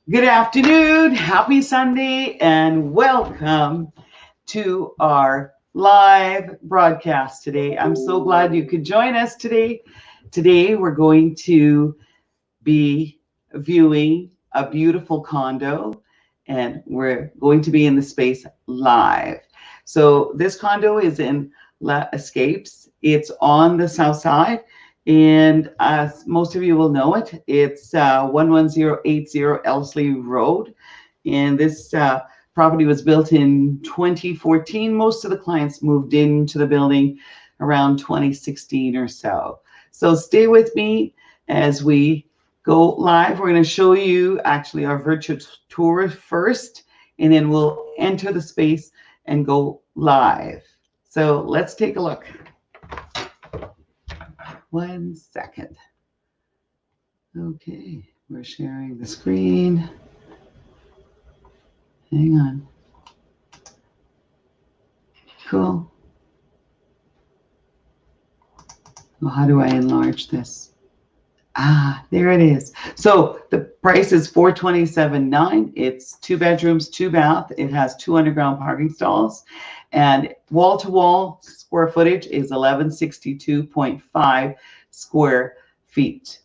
Good afternoon, happy Sunday, and welcome to our live broadcast today. I'm so glad you could join us today. Today, we're going to be viewing a beautiful condo, and we're going to be in the space live. So, this condo is in La Escapes, it's on the south side. And as most of you will know it, it's 11080 Elsley Road. And this property was built in 2014. Most of the clients moved into the building around 2016 or so. So stay with me as we go live. We're going to show you actually our virtual tour first, and then we'll enter the space and go live. So let's take a look. 1 second. Okay, we're sharing the screen. Hang on. Cool. Well, how do I enlarge this? There it is. So the price is $427,900. It's 2 bedrooms, 2 bath. It has 2 underground parking stalls, and wall-to-wall square footage is 1162.5 square feet.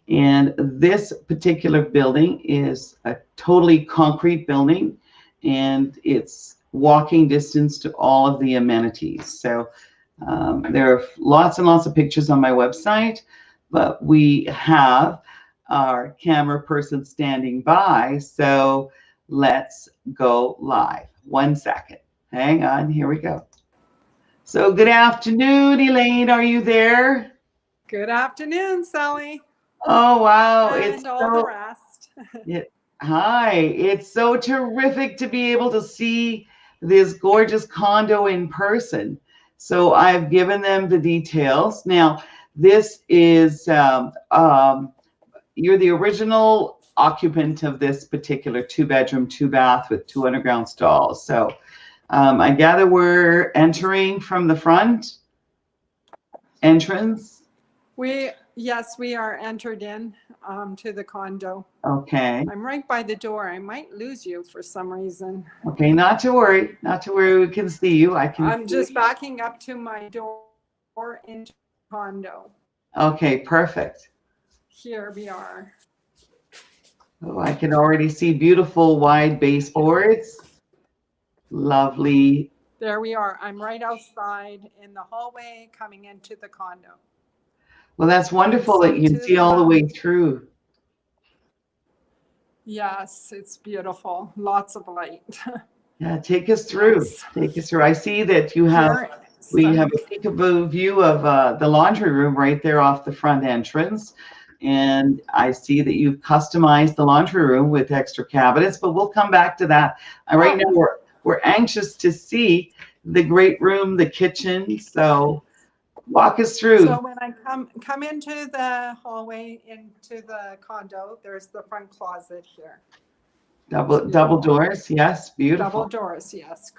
And this particular building is a totally concrete building, and it's walking distance to all of the amenities. So there are lots and lots of pictures on my website, but we have our camera person standing by. So let's go live. 1 second. Hang on. Here we go. So good afternoon, Elaine. Are you there? Good afternoon, Sally. Oh, wow. And all the rest. Hi. It's so terrific to be able to see this gorgeous condo in person. So I've given them the details. Now, this is, you're the original occupant of this particular 2 bedroom, 2 bath with 2 underground stalls. So I gather we're entering from the front entrance. Yes, we are entered in to the condo. Okay. I'm right by the door. I might lose you for some reason. Okay, not to worry. Not to worry. We can see you. I'm just backing up to my door into the condo. Okay, perfect. Here we are. Oh, I can already see beautiful wide baseboards. Lovely. There we are. I'm right outside in the hallway coming into the condo. Well, that's wonderful that you can see all the way through. Yes, it's beautiful. Lots of light. Yeah, take us through. Yes. Take us through. I see that you have, we have a peekaboo view of the laundry room right there off the front entrance. And I see that you've customized the laundry room with extra cabinets, but we'll come back to that. Right now, we're anxious to see the great room, the kitchen. So walk us through. So when I come into the hallway into the condo, there's the front closet here. Double doors, yes, beautiful. Double doors, yes,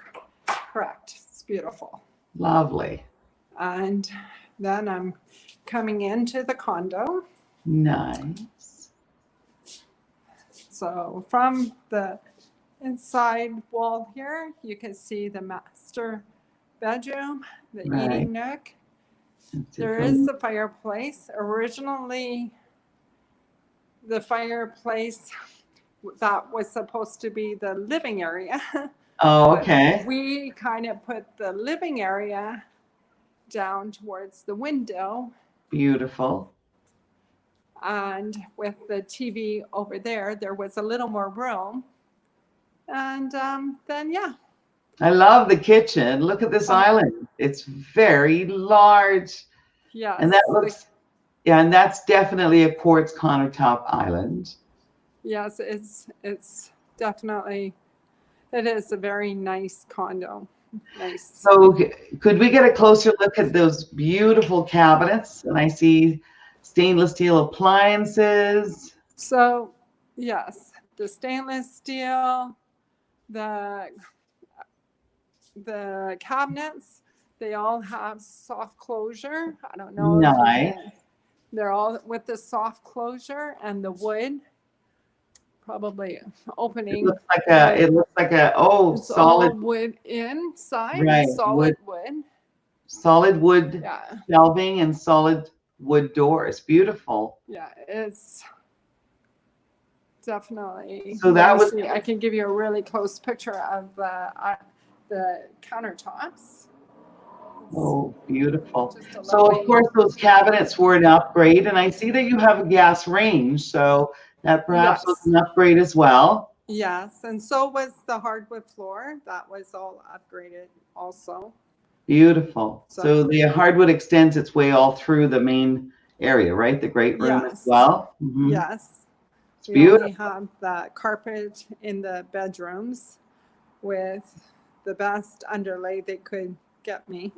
correct. It's beautiful. Lovely. And then I'm coming into the condo. Nice. So from the inside wall here, you can see the master bedroom, the eating nook. There is the fireplace. Originally, the fireplace that was supposed to be the living area. Oh, okay. We kind of put the living area down towards the window. Beautiful. And with the TV over there, there was a little more room. And then, yeah. I love the kitchen. Look at this island. It's very large. Yeah. And that looks, yeah, and that's definitely a quartz countertop island. Yes, it's definitely, it is a very nice condo. Nice. So could we get a closer look at those beautiful cabinets? And I see stainless steel appliances. So, yes, the stainless steel, the cabinets, they all have soft closure. I don't know. Nice. They're all with the soft closure and the wood probably It opening. looks like a, it looks like a, oh, It's all solid, wood inside, right, solid wood. solid wood Yeah, shelving and solid wood doors. Beautiful. yeah, it's definitely. So Let that me was, see. I can give you a really close picture of the countertops. oh, beautiful. Just a So of lovely. course those cabinets were an upgrade, and I see that you have a gas range, so that perhaps was Yes, an upgrade as well. yes, and so was the hardwood floor. That was all upgraded also. Beautiful. So So the hardwood extends its way all through the main area, right? The great room as yes, well. yes. It's We only beautiful. have the carpet in the bedrooms with the best underlay they could get me.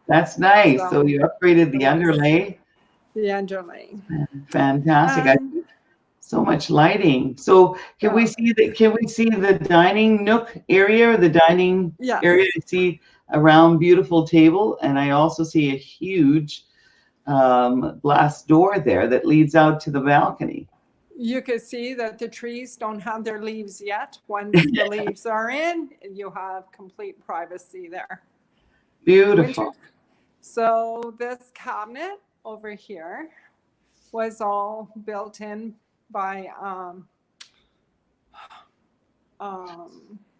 That's nice. So So you upgraded it the was underlay. the underlay. Fantastic. I And so much lighting. So can we uh, see the dining nook area or the dining area? yes, I see a round beautiful table, and I also see a huge glass door there that leads out to the balcony. you can see that the trees don't have their leaves yet. Once the leaves are in, you have complete privacy there. Winter. Beautiful. So this cabinet over here was all built in by um,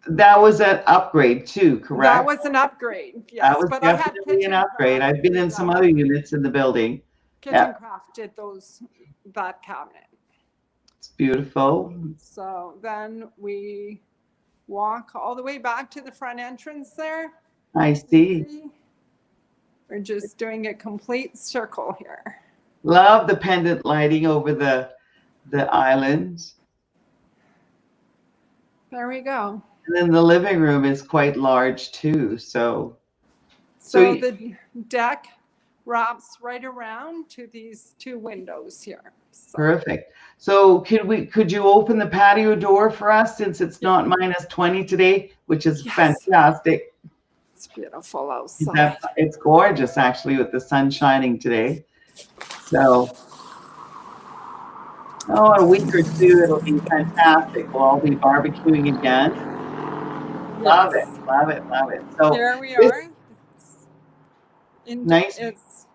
That was an upgrade too, that correct? was an upgrade, That yes. was But I had definitely an kitchen upgrade. craft I've been did in some that. other units in the building. Yeah, Kitchen craft did that cabinet. it's beautiful. So then we walk all the way back to the front entrance there. I You see. see? We're just doing a complete circle here. Love the pendant lighting over the island. There we go. And then the living room is quite large too. So So the deck wraps right around to these two windows here. So, perfect. So could you open the patio door for us since it's yeah. not -20 today, which is Yes, fantastic. it's beautiful outside. It's gorgeous actually with the sun shining today. So oh, in a week or two it'll be fantastic. We'll all be barbecuing again. Love it, Yes. love it, love it. So Here we this are. nice, It's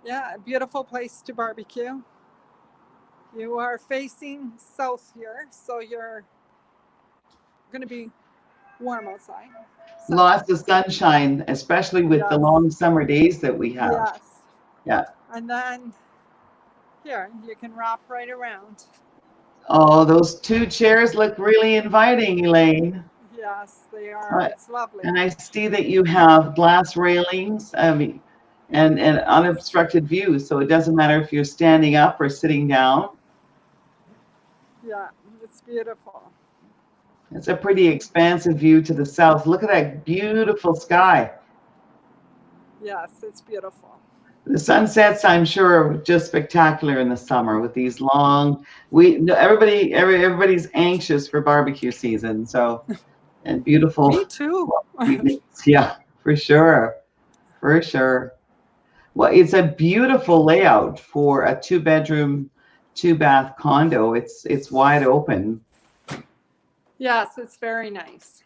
a beautiful place to barbecue. You are facing south here, so you're going to be warm outside. lots of sunshine, especially with the Yes. long summer days that we have. Yes. Yeah. And then here, you can wrap right around. Oh, those two chairs look really inviting, Elaine. Yes, they are. It's lovely. And I see that you have glass railings, I mean, and unobstructed view, so it doesn't matter if you're standing up or sitting down. Yeah, it's beautiful. It's a pretty expansive view to the south. Look at that beautiful sky. Yes, it's beautiful. The sunsets, I'm sure, are just spectacular in the summer with these long. Everybody's anxious for barbecue season, so and beautiful. Me too. evenings. Yeah, for sure, for sure. Well, it's a beautiful layout for a 2-bedroom, 2-bath condo. It's wide open. Yes, it's very nice.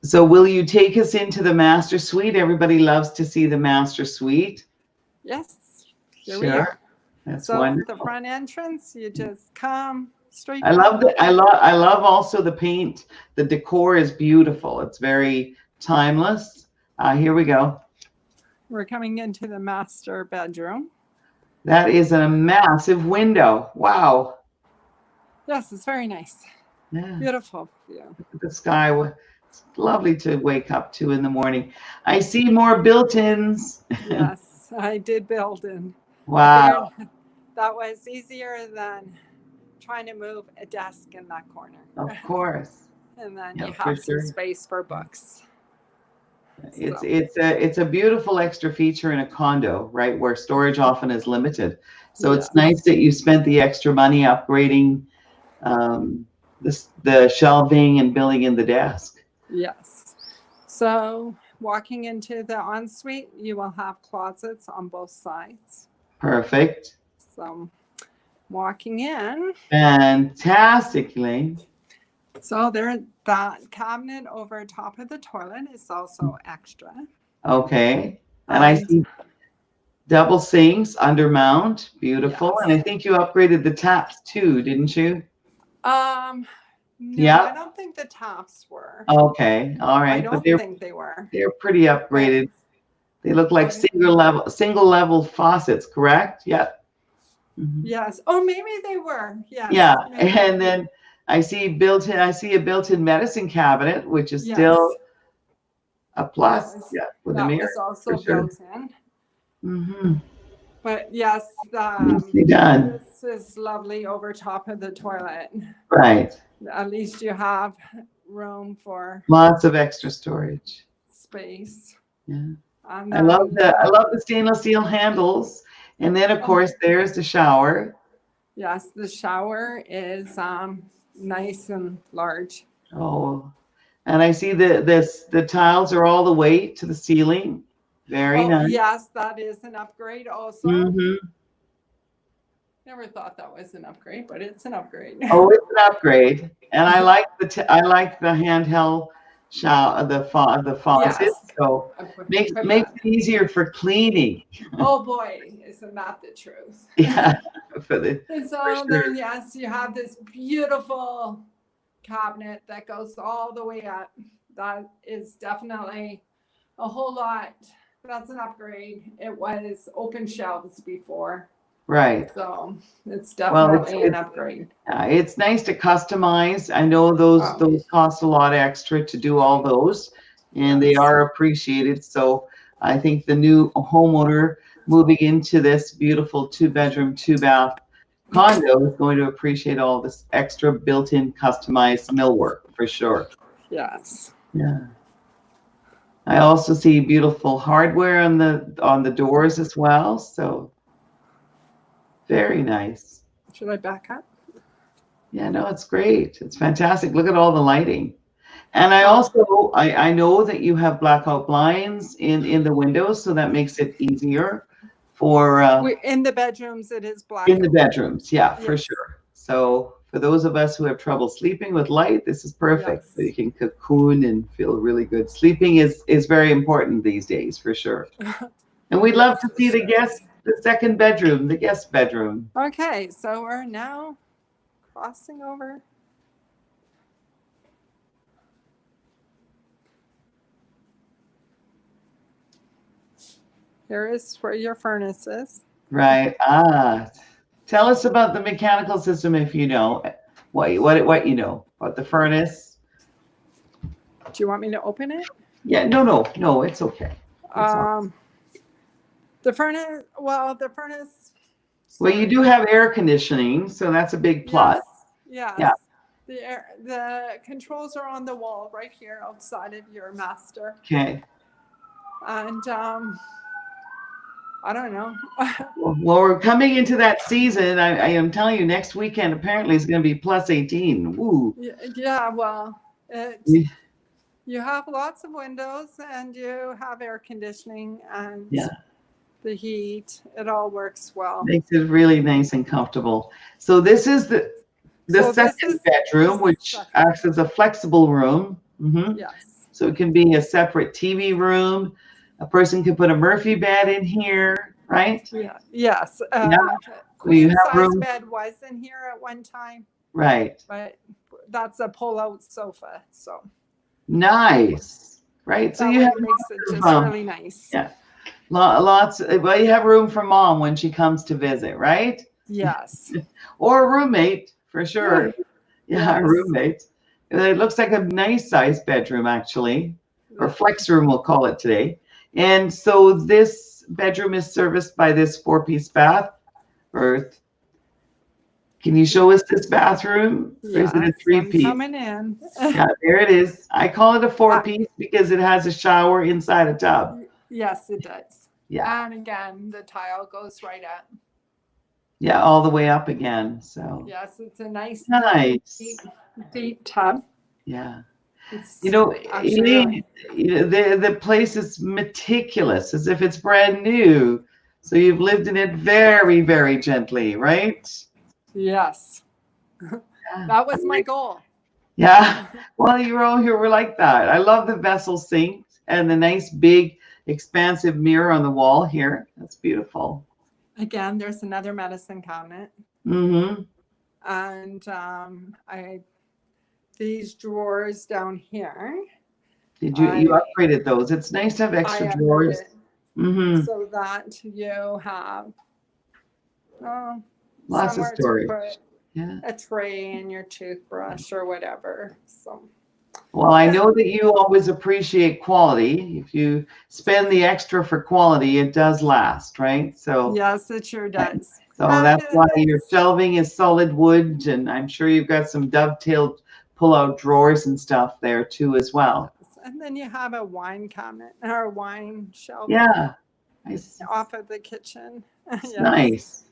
So will you take us into the master suite? Everybody loves to see the master suite. Yes, here we are. That's So wonderful. the front entrance, you just come straight. I love that. I love also the paint. The decor is beautiful. It's very timeless. Here we go. We're coming into the master bedroom. That is a massive window. Wow. Yes, it's very nice. Yeah. Beautiful view. Look at the sky. It's lovely to wake up to in the morning. I see more built-ins. Yes, I did build in. Wow. That was easier than trying to move a desk in that corner. Of course. And then Yeah, you for have some sure. space for books. It's a beautiful extra feature in a condo, right, where storage often is limited. So it's Yes. nice that you spent the extra money upgrading the shelving and building in the desk. Yes. So walking into the ensuite, you will have closets on both sides. Perfect. So, walking in. Fantastically. So there, that cabinet over top of the toilet is also extra. Okay. And I see double sinks, under mount, beautiful. Yes. And I think you upgraded the taps too, didn't you? No, Yeah. I don't think the taps were. Okay, all right. I don't think they were. They're pretty upgraded. They look like single level faucets, correct? Yeah. Mm-hmm. Yes. Oh, maybe they were. Yes. Yeah, maybe. and then I see a built-in medicine cabinet, which is still a plus. Yeah, with a mirror. That was also built in. Mm-hmm. But yes, nicely done. This is lovely over top of the toilet. Right. At least you have room for lots of extra storage. Space. Yeah. I love the stainless steel handles. And then of course there's the shower. Yes, the shower is nice and large. Oh, and I see the tiles are all the way to the ceiling. Very nice. Yes, that is an upgrade also. Mm-hmm. Never thought that was an upgrade, but it's an upgrade. Oh, it's an upgrade. And I like the handheld shower, the faucet. Yes. So makes it easier for cleaning. Oh boy, isn't that the truth? Yeah. Then yes, you have this beautiful cabinet that goes all the way up. That is definitely a whole lot. That's an upgrade. It was open shelves before. Right. So it's definitely an upgrade. It's nice to customize. I know those cost a lot extra to do all those, and they are appreciated. So I think the new homeowner moving into this beautiful 2-bedroom, 2-bath condo is going to appreciate all this extra built-in customized millwork for sure. Yes. Yeah. I also see beautiful hardware on the doors as well. So very nice. Should I back up? Yeah, no, it's great. It's fantastic. Look at all the lighting. And I also, I know that you have blackout blinds in the windows, so that makes it easier for... in the bedrooms, it is blackout. In the bedrooms, yeah, for sure. So for those of us who have trouble sleeping with light, this is perfect. So you can cocoon and feel really good. Sleeping is very important these days, for sure. And we'd love to see the second bedroom, the guest bedroom. Okay, so we're now crossing over. Here is where your furnace is. Right. Tell us about the mechanical system if you know what you know about the furnace. Do you want me to open it? Yeah. No. It's okay. The furnace. Well, the furnace. Well, you do have air conditioning, so that's a big plus. Yes. Yeah. The controls are on the wall right here outside of your master. Okay. And I don't know. Well, we're coming into that season. I am telling you, next weekend apparently is going to be plus 18. Woo. Yeah. Well, you have lots of windows and you have air conditioning and the heat. It all works well. Makes it really nice and comfortable. So this is the second bedroom, which acts as a flexible room. Mm-hmm. Yes. So it can be a separate TV room. A person can put a Murphy bed in here, right? Yeah. Yes. You have room. Bed was in here at one time. Right. But that's a pull-out sofa. So nice. Right. So you have makes it just really nice. Yeah. Lots. Well, you have room for mom when she comes to visit, right? Yes. Or a roommate for sure. Yeah, a roommate. It looks like a nice sized bedroom actually, or flex room we'll call it today. And so this bedroom is serviced by this 4-piece bath. Can you show us this bathroom? Or is it a 3-piece? Coming in. Yeah, there it is. I call it a 4-piece because it has a shower inside a tub. Yes, it does. Yeah. And again, the tile goes right up. Yeah, all the way up again. So yes, it's a nice deep tub. Yeah. The place is meticulous, as if it's brand new. So you've lived in it very, very gently, right? Yes. Yeah. That was my goal. Yeah. Well, you're all here. We're like that. I love the vessel sink and the nice big expansive mirror on the wall here. That's beautiful. Again, there's another medicine cabinet. Mm-hmm. And these drawers down here. Did you upgraded those? It's nice to have extra I drawers. Mm-hmm. so that you have Lots of somewhere storage. to put Yeah. a tray and your toothbrush or whatever. So Well, I know that you always appreciate quality. If you spend the extra for quality, it does last, right? So yes, it sure does. so that's why your shelving is solid wood, and I'm sure you've got some dovetailed pull-out drawers and stuff there too as well. And then you have a wine cabinet or a wine shelf. Yeah. Nice. Off of the kitchen. Yes. Nice.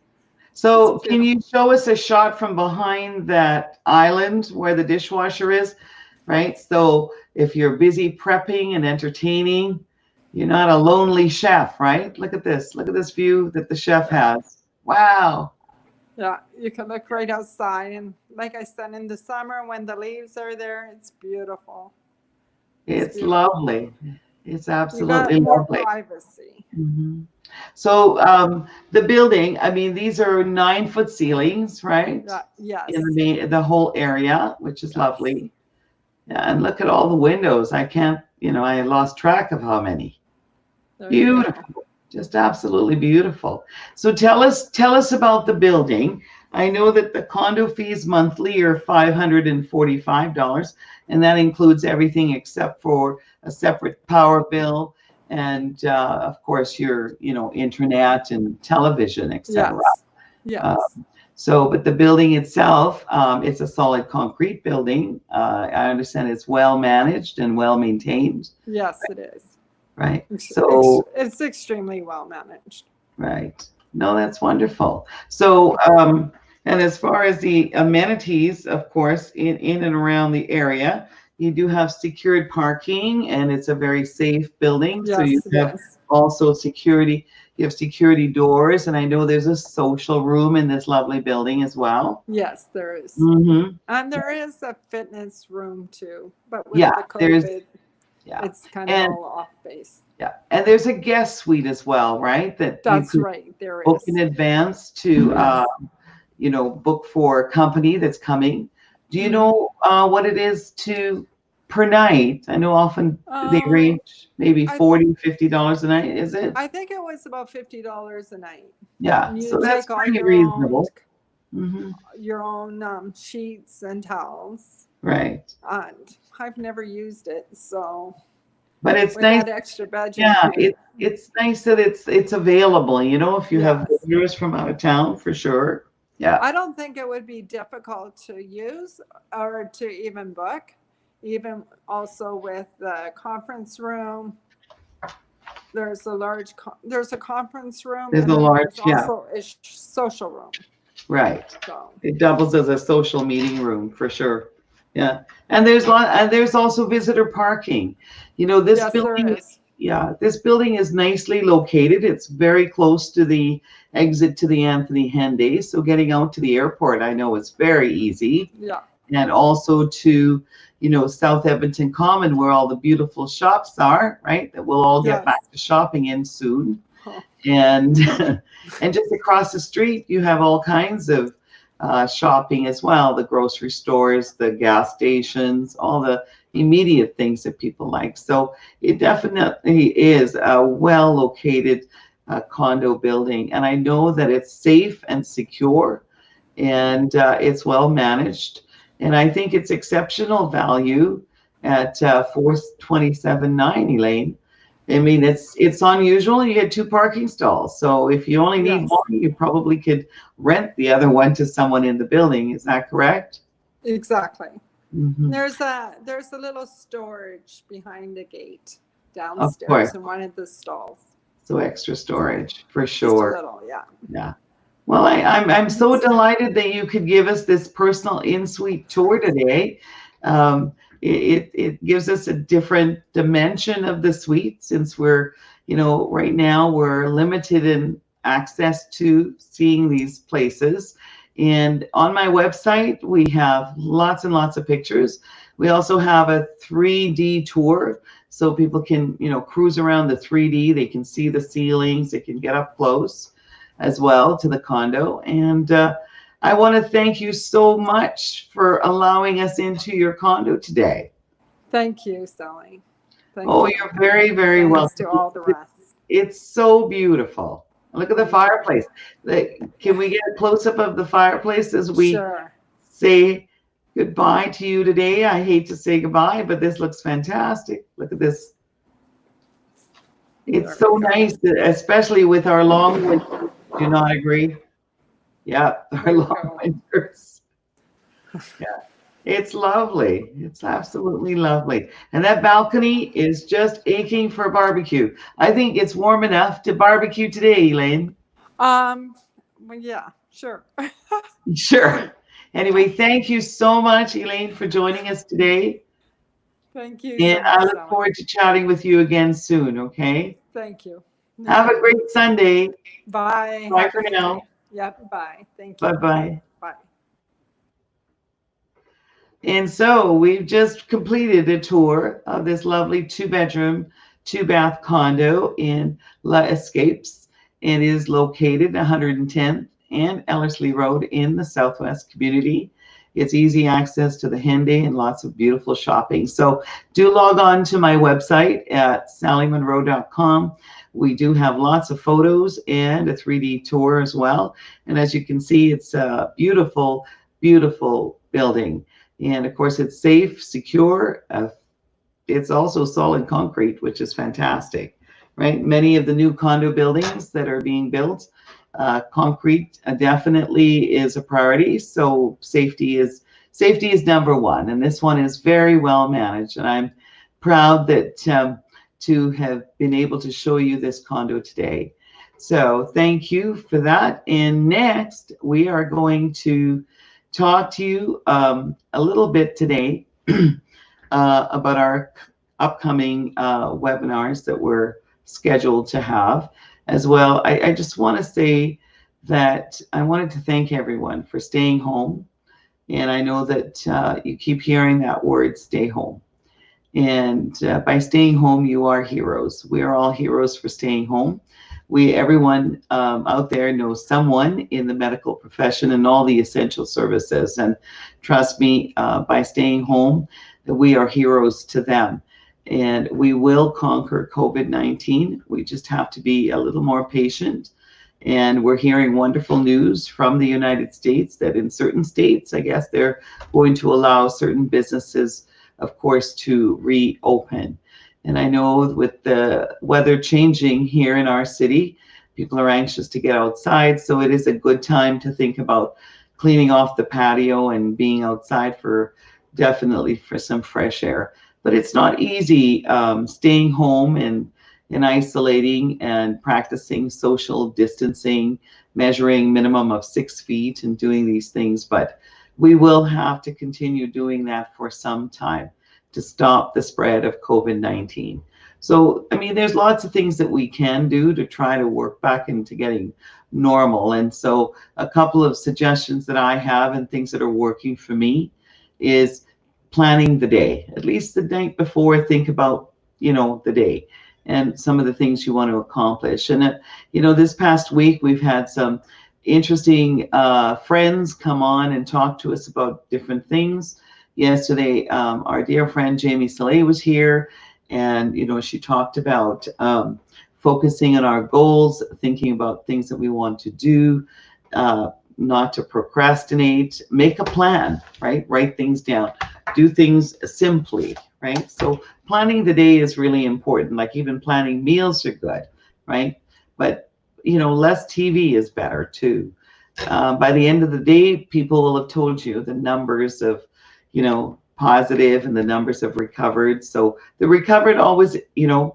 So can you show us a shot from behind that island where the dishwasher is, right? So if you're busy prepping and entertaining, you're not a lonely chef, right? Look at this. Look at this view that the chef has. Wow. Yeah, you can look right outside. And like I said, in the summer when the leaves are there, it's beautiful. It's lovely. It's absolutely you got more lovely. Privacy. Mm-hmm. So the building, I mean, these are 9-foot ceilings, right? Yes. In the whole area, which is lovely. Yeah, and look at all the windows. I can't, I lost track of how many. Beautiful. Just absolutely beautiful. So tell us about the building. I know that the condo fees monthly are $545, and that includes everything except for a separate power bill and of course your internet and television, etc. Yes. But the building itself, it's a solid concrete building. I understand it's well managed and well maintained. Yes, it is. Right. So it's extremely well managed. Right. No, that's wonderful. So and as far as the amenities, of course, in and around the area, you do have secured parking, and it's a very safe building. Yes, so you have also security. You have security doors, and I know there's a social room in this lovely building as well. Yes, there is. Mm-hmm. And there is a fitness room too, but with the COVID, it's kind of all off base. Yeah, and there's a guest suite as well, right? That's right. There book is. in advance to book for a company that's coming. Do you know what it is per night? I know often they range maybe $40-50 a night. Is it? I think it was about $50 a night. Yeah, so that's pretty reasonable. Your own sheets and towels. Right. And I've never used it, so. But it's nice. That extra bedroom. Yeah, it's nice that it's available. If you have visitors from out of town, for sure. Yeah. I don't think it would be difficult to use or to even book. Even also with the conference room, there's a conference room. There's also a social room. Right. So. It doubles as a social meeting room for sure. Yeah, and there's also visitor parking. This building. This building is nicely located. It's very close to the exit to the Anthony Henday, so getting out to the airport, I know it's very easy. Yeah. And also to, South Edmonton Common, where all the beautiful shops are, right? That we'll all get back to shopping in soon. Huh. And just across the street, you have all kinds of shopping as well, the grocery stores, the gas stations, all the immediate things that people like. So it definitely is a well located condo building, and I know that it's safe and secure, and it's well managed, and I think it's exceptional value at $427.9, Elaine. I mean, it's unusual. You get 2 parking stalls. So if you only need one, you probably could rent the other one to someone in the building. Is that correct? Exactly. Mm-hmm. There's a little storage behind the gate downstairs in one of the stalls. So extra storage for sure. Just a little, yeah. Well, I'm so delighted that you could give us this personal in-suite tour today. It gives us a different dimension of the suite, since we're, right now we're limited in access to seeing these places. And on my website, we have lots and lots of pictures. We also have a 3D tour, so people can, cruise around the 3D. They can see the ceilings. They can get up close as well to the condo. And I want to thank you so much for allowing us into your condo today. Thank you, Sally. Thank Oh, you. you're very, very welcome. To all the rest. It's so beautiful. Look at the fireplace. Can we get a close-up of the fireplace as we say goodbye to you today? I hate to say goodbye, but this looks fantastic. Look at this. It's so nice, especially with our long winters. Do you not agree? Yeah, our long winters. Yeah. It's lovely. It's absolutely lovely. And that balcony is just aching for a barbecue. I think it's warm enough to barbecue today, Elaine. Well, yeah, sure. Sure. Anyway, thank you so much, Elaine, for joining us today. Thank you. And I look forward to chatting with you again soon, okay? Thank you. Have a great Sunday. Bye. Bye for now. Yep, bye. Thank you. Bye-bye. Bye. And so we've just completed a tour of this lovely 2-bedroom, 2-bath condo in La Escapes. It is located 110th and Ellerslie Road in the Southwest community. It's easy access to the Henday and lots of beautiful shopping. So do log on to my website at sallymonroe.com. We do have lots of photos and a 3D tour as well. And as you can see, it's a beautiful, beautiful building. And of course, it's safe, secure. It's also solid concrete, which is fantastic, right? Many of the new condo buildings that are being built, concrete definitely is a priority. So safety is number one. And this one is very well managed. And I'm proud that to have been able to show you this condo today. So thank you for that. And next, we are going to talk to you a little bit today about our upcoming webinars that we're scheduled to have as well. I just want to say that I wanted to thank everyone for staying home. And I know that you keep hearing that word, stay home. And by staying home, you are heroes. We are all heroes for staying home. Everyone out there knows someone in the medical profession and all the essential services. And trust me, by staying home, we are heroes to them. And we will conquer COVID-19. We just have to be a little more patient. And we're hearing wonderful news from the United States that in certain states, I guess they're going to allow certain businesses, of course, to reopen. And I know with the weather changing here in our city, people are anxious to get outside. So it is a good time to think about cleaning off the patio and being outside definitely for some fresh air. But it's not easy staying home and isolating and practicing social distancing, measuring minimum of 6 feet and doing these things. But we will have to continue doing that for some time to stop the spread of COVID-19. So, I mean, there's lots of things that we can do to try to work back into getting normal. And so a couple of suggestions that I have and things that are working for me is planning the day. At least the night before, think about, the day and some of the things you want to accomplish. And, this past week, we've had some interesting friends come on and talk to us about different things. Yesterday, our dear friend Jamie Saleh was here, and she talked about focusing on our goals, thinking about things that we want to do, not to procrastinate, make a plan, right? Write things down, do things simply, right? So planning the day is really important. Like even planning meals are good, right? But less TV is better too. By the end of the day, people will have told you the numbers of positive and the numbers have recovered. So the recovered always,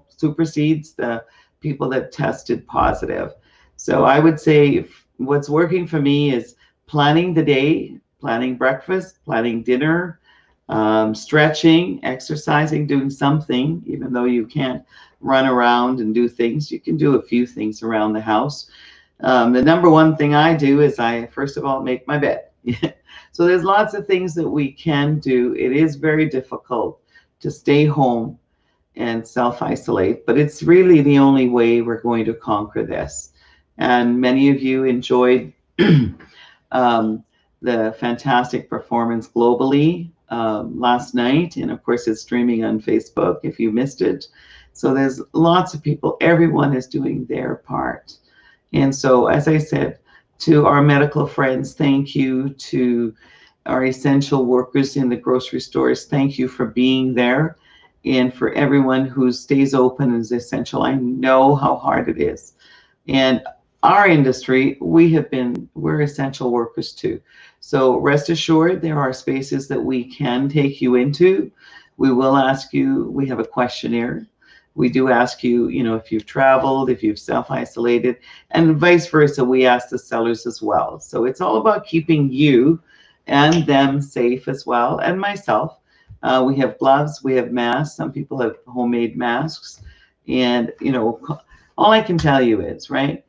supersedes the people that tested positive. So I would say what's working for me is planning the day, planning breakfast, planning dinner, stretching, exercising, doing something, even though you can't run around and do things. You can do a few things around the house. The number one thing I do is I, first of all, make my bed. So there's lots of things that we can do. It is very difficult to stay home and self-isolate, but it's really the only way we're going to conquer this. And many of you enjoyed the fantastic performance globally last night, and of course it's streaming on Facebook if you missed it. So there's lots of people, everyone is doing their part. And so, as I said, to our medical friends, thank you. To our essential workers in the grocery stores, thank you for being there. And for everyone who stays open and is essential, I know how hard it is. And our industry, we're essential workers too. So rest assured, there are spaces that we can take you into. We will ask you, we have a questionnaire. We do ask you, if you've traveled, if you've self-isolated, and vice versa, we ask the sellers as well. So it's all about keeping you and them safe as well, and myself. We have gloves, we have masks. Some people have homemade masks. And, all I can tell you is, right,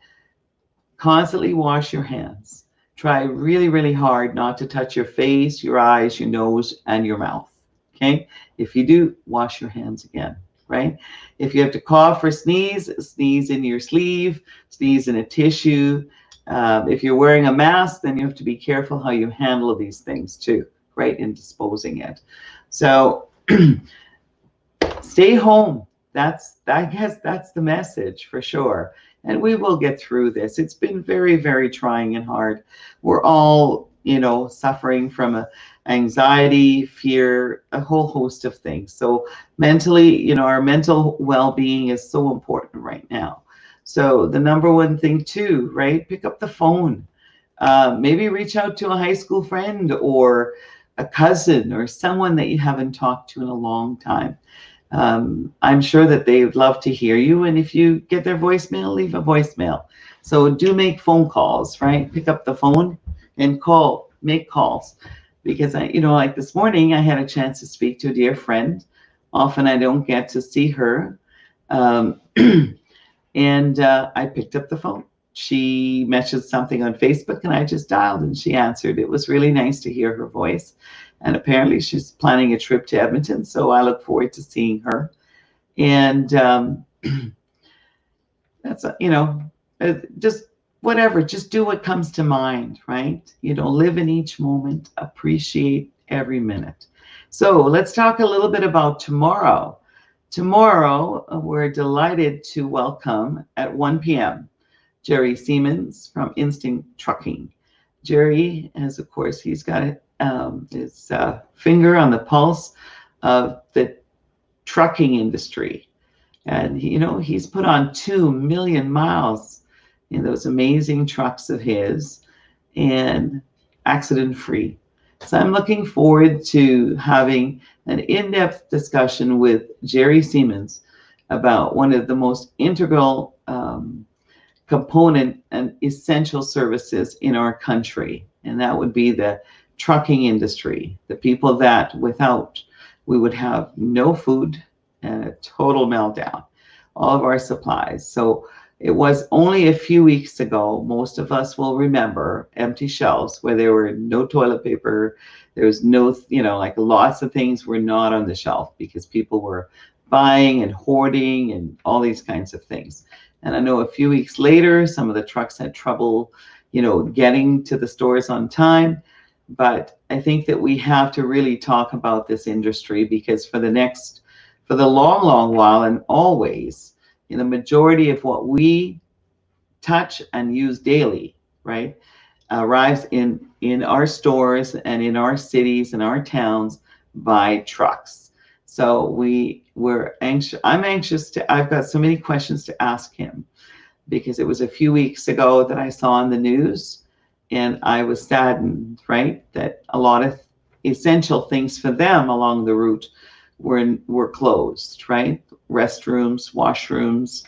constantly wash your hands. Try really, really hard not to touch your face, your eyes, your nose, and your mouth. Okay? If you do, wash your hands again, right? If you have to cough or sneeze, sneeze in your sleeve, sneeze in a tissue. If you're wearing a mask, then you have to be careful how you handle these things too, right, in disposing it. So stay home. I guess that's the message for sure. And we will get through this. It's been very, very trying and hard. We're all, suffering from anxiety, fear, a whole host of things. So mentally, our mental well-being is so important right now. So the number one thing too, right? Pick up the phone. Maybe reach out to a high school friend or a cousin or someone that you haven't talked to in a long time. I'm sure that they would love to hear you. And if you get their voicemail, leave a voicemail. So do make phone calls, right? Pick up the phone and make calls. Because like this morning, I had a chance to speak to a dear friend. Often I don't get to see her. And I picked up the phone. She mentioned something on Facebook and I just dialed and she answered. It was really nice to hear her voice. And apparently she's planning a trip to Edmonton, so I look forward to seeing her. And that's, just whatever, just do what comes to mind, right? Live in each moment, appreciate every minute. So let's talk a little bit about tomorrow. Tomorrow, we're delighted to welcome at 1 p.m. Jerry Siemens from Instinct Trucking. Jerry has, of course, he's got his finger on the pulse of the trucking industry. And, he's put on 2 million miles in those amazing trucks of his and accident-free. So I'm looking forward to having an in-depth discussion with Jerry Siemens about one of the most integral component and essential services in our country. And that would be the trucking industry, the people that without we would have no food and a total meltdown, all of our supplies. So it was only a few weeks ago, most of us will remember empty shelves where there were no toilet paper. There was no, like lots of things were not on the shelf because people were buying and hoarding and all these kinds of things. And I know a few weeks later, some of the trucks had trouble, getting to the stores on time. But I think that we have to really talk about this industry because for the long, long while and always, the majority of what we touch and use daily, right, arrives in our stores and in our cities and our towns by trucks. So we're anxious. I've got so many questions to ask him because it was a few weeks ago that I saw on the news. And I was saddened, right, that a lot of essential things for them along the route were closed, right? Restrooms, washrooms,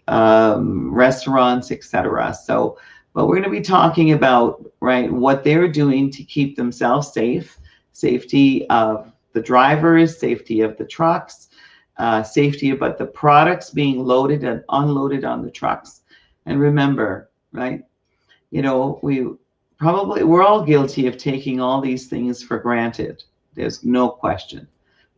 restaurants, etc. So, but we're going to be talking about, right, what they're doing to keep themselves safe, safety of the drivers, safety of the trucks, safety about the products being loaded and unloaded on the trucks. And remember, right, you know, we're all guilty of taking all these things for granted. There's no question.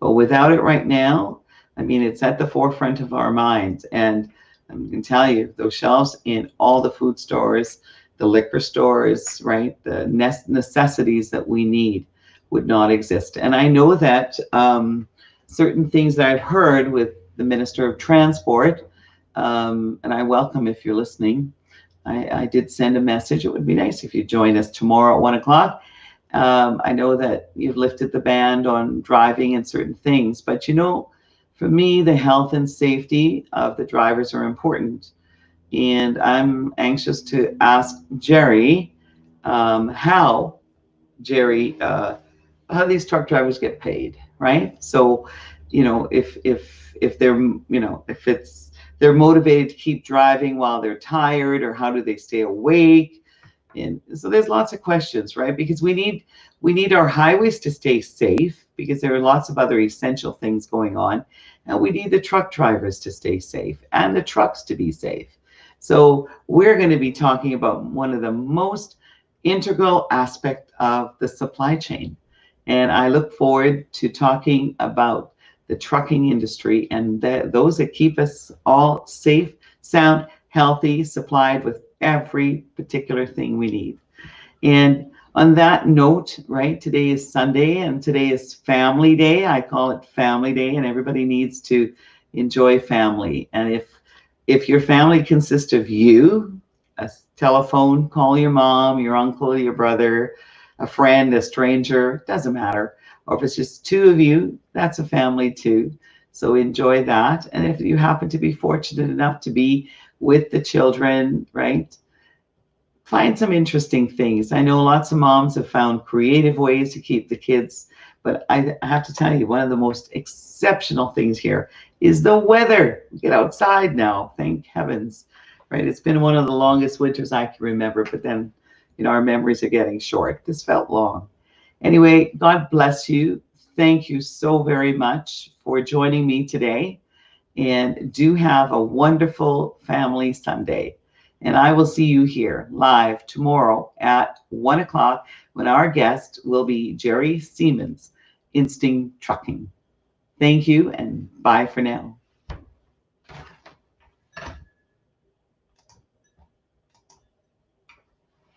But without it right now, I mean, it's at the forefront of our minds. And I can tell you, those shelves in all the food stores, the liquor stores, right, the necessities that we need would not exist. And I know that certain things that I've heard with the Minister of Transport, and I welcome if you're listening. I did send a message. It would be nice if you join us tomorrow at 1 o'clock. I know that you've lifted the ban on driving and certain things, but you know, for me, the health and safety of the drivers are important. And I'm anxious to ask Jerry how these truck drivers get paid, right? So, you know, if they're, you know, if it's they're motivated to keep driving while they're tired, or how do they stay awake? And so there's lots of questions, right? Because we need our highways to stay safe, because there are lots of other essential things going on, and we need the truck drivers to stay safe and the trucks to be safe. So we're going to be talking about one of the most integral aspect of the supply chain, and I look forward to talking about the trucking industry and those that keep us all safe, sound, healthy, supplied with every particular thing we need. And on that note, right, today is Sunday and today is Family Day. I call it Family Day, and everybody needs to enjoy family. And if your family consists of you, a telephone, call your mom, your uncle, your brother, a friend, a stranger, doesn't matter. Or if it's just two of you, that's a family too. So enjoy that. And if you happen to be fortunate enough to be with the children, right, find some interesting things. I know lots of moms have found creative ways to keep the kids, but I have to tell you, one of the most exceptional things here is the weather. Get outside now, thank heavens, right? It's been one of the longest winters I can remember, but then, you know, our memories are getting short. This felt long. Anyway, God bless you. Thank you so very much for joining me today. And do have a wonderful Family Sunday. And I will see you here live tomorrow at 1 o'clock when our guest will be Jerry Siemens, Instinct Trucking. Thank you and bye for now.